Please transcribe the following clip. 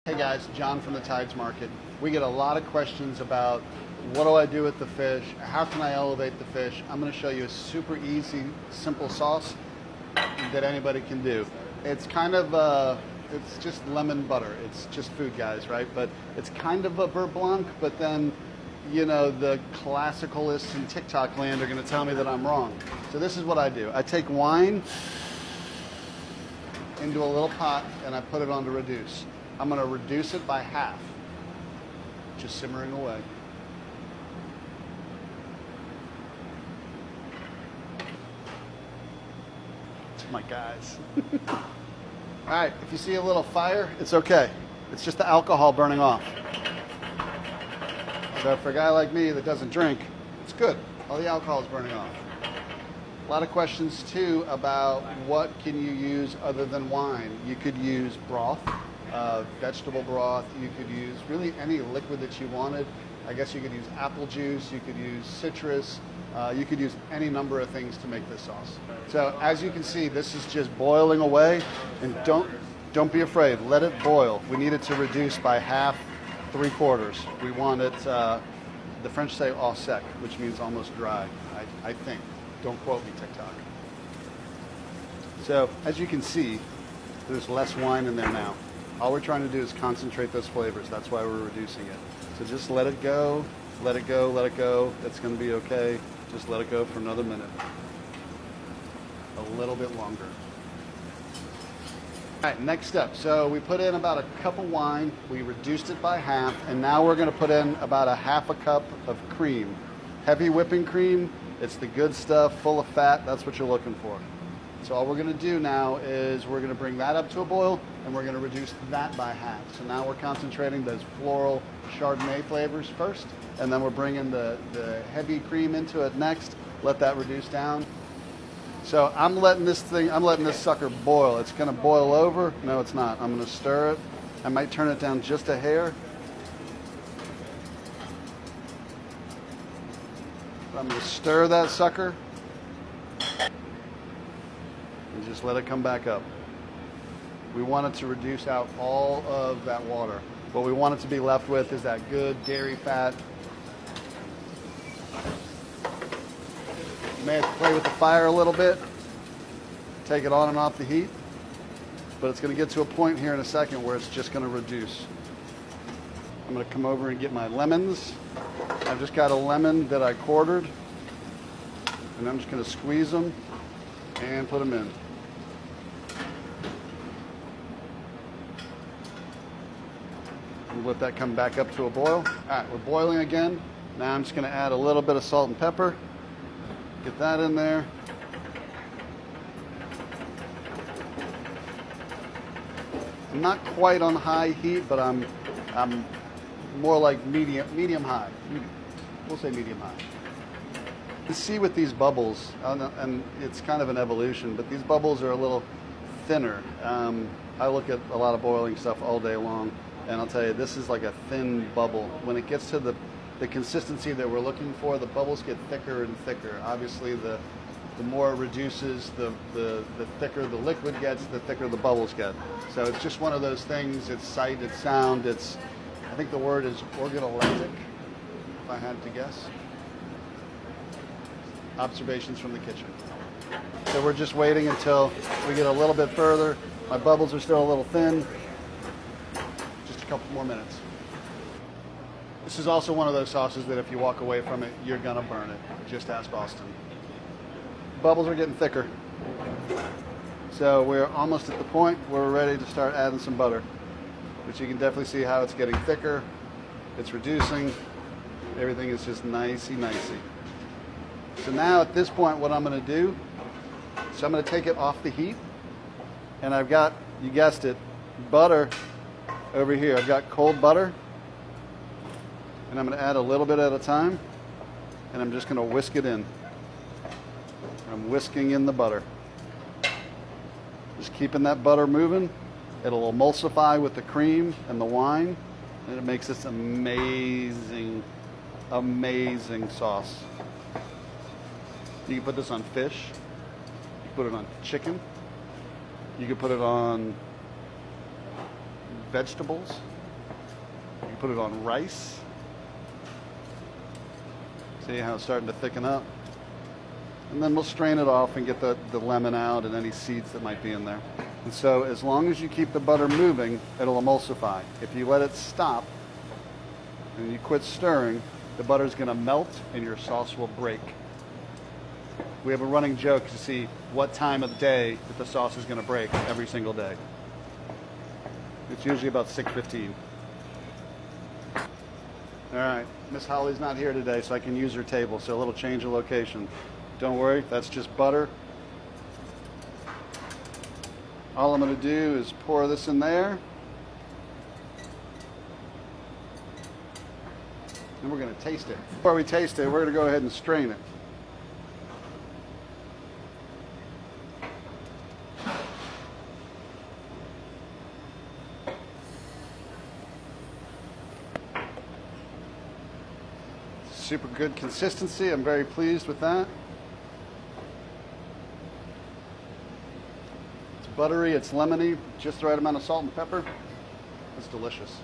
Hey guys, John from the Tides Market. We get a lot of questions about what do I do with the fish? How can I elevate the fish? I'm going to show you a super easy, simple sauce that anybody can do. It's kind of it's just lemon butter. It's just food, guys, right? But it's kind of a beurre blanc, but then, you know, the classicalists in TikTok land are going to tell me that I'm wrong. So this is what I do. I take wine into a little pot and I put it on to reduce. I'm going to reduce it by half, just simmering away. My guys. All right, if you see a little fire, it's okay. It's just the alcohol burning off. So for a guy like me that doesn't drink, it's good. All the alcohol is burning off. A lot of questions too about what can you use other than wine. You could use broth. Vegetable broth, you could use really any liquid that you wanted. I guess you could use apple juice, you could use citrus, you could use any number of things to make this sauce. So as you can see, this is just boiling away, and don't be afraid, let it boil. We need it to reduce by half, 3/4. We want it, the French say au sec, which means almost dry, I think. Don't quote me, TikTok. So as you can see, there's less wine in there now. All we're trying to do is concentrate those flavors. That's why we're reducing it. So just let it go, let it go, let it go. It's going to be okay. Just let it go for another minute. A little bit longer. All right, next step. So we put in about a cup of wine. We reduced it by half. And now we're going to put in about a half a cup of cream. Heavy whipping cream. It's the good stuff, full of fat. That's what you're looking for. So all we're going to do now is we're going to bring that up to a boil, and we're going to reduce that by half. So now we're concentrating those floral Chardonnay flavors first, and then we're bringing the heavy cream into it next. Let that reduce down. So I'm letting this sucker boil. It's going to boil over. No, it's not. I'm going to stir it. I might turn it down just a hair. I'm going to stir that sucker. And just let it come back up. We want it to reduce out all of that water. What we want it to be left with is that good dairy fat. You may have to play with the fire a little bit, take it on and off the heat, but it's going to get to a point here in a second where it's just going to reduce. I'm going to come over and get my lemons. I've just got a lemon that I quartered, and I'm just going to squeeze them and put them in. We'll let that come back up to a boil. All right, we're boiling again. Now I'm just going to add a little bit of salt and pepper. Get that in there. I'm not quite on high heat, but I'm more like medium high. We'll say medium high. You see with these bubbles, and it's kind of an evolution, but these bubbles are a little thinner. I look at a lot of boiling stuff all day long, and I'll tell you, this is like a thin bubble. When it gets to the consistency that we're looking for, the bubbles get thicker and thicker. Obviously, the more it reduces, the thicker the liquid gets, the thicker the bubbles get. So it's just one of those things. It's sight, it's sound, I think the word is organoleptic, if I had to guess. Observations from the kitchen. So we're just waiting until we get a little bit further. My bubbles are still a little thin. Just a couple more minutes. This is also one of those sauces that if you walk away from it, you're gonna burn it. Just ask Austin. Bubbles are getting thicker. So we're almost at the point where we're ready to start adding some butter. But you can definitely see how it's getting thicker. It's reducing. Everything is just nicey. So now at this point, what I'm going to do, so I'm going to take it off the heat, and I've got, you guessed it, butter over here. I've got cold butter, and I'm going to add a little bit at a time, and I'm just going to whisk it in. I'm whisking in the butter. Just keeping that butter moving. It'll emulsify with the cream and the wine, and it makes this amazing sauce. You can put this on fish, you can put it on chicken, you can put it on vegetables. You can put it on rice. See how it's starting to thicken up? And then we'll strain it off and get the lemon out and any seeds that might be in there. And so as long as you keep the butter moving, it'll emulsify. If you let it stop and you quit stirring, the butter's going to melt and your sauce will break. We have a running joke to see what time of the day that the sauce is going to break every single day. It's usually about 6:15. All right, Miss Holly's not here today, so I can use her table, so a little change of location. Don't worry, that's just butter. All I'm going to do is pour this in there. And we're going to taste it. Before we taste it, we're going to go ahead and strain it. Super good consistency. I'm very pleased with that. It's buttery, it's lemony, just the right amount of salt and pepper. It's delicious.